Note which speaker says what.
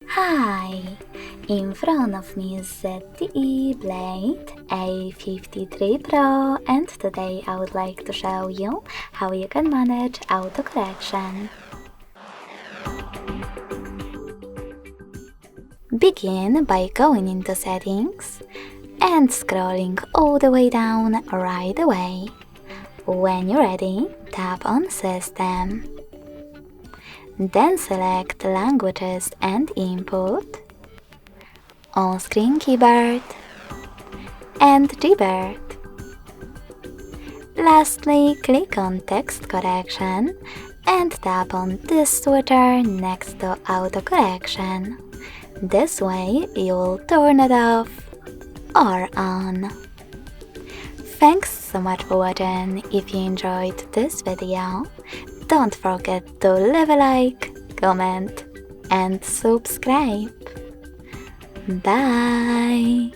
Speaker 1: Hi! In front of me is ZTE Blade A53 Pro, and today I would like to show you how you can manage autocorrection. Begin by going into Settings and scrolling all the way down right away. When you're ready, tap on System. Then select Languages and Input, On-Screen Keyboard, and Keyboard. Lastly, click on Text Correction and tap on this switcher next to Autocorrection. This way you'll turn it off or on. Thanks so much for watching. If you enjoyed this video, don't forget to leave a like, comment and subscribe. Bye!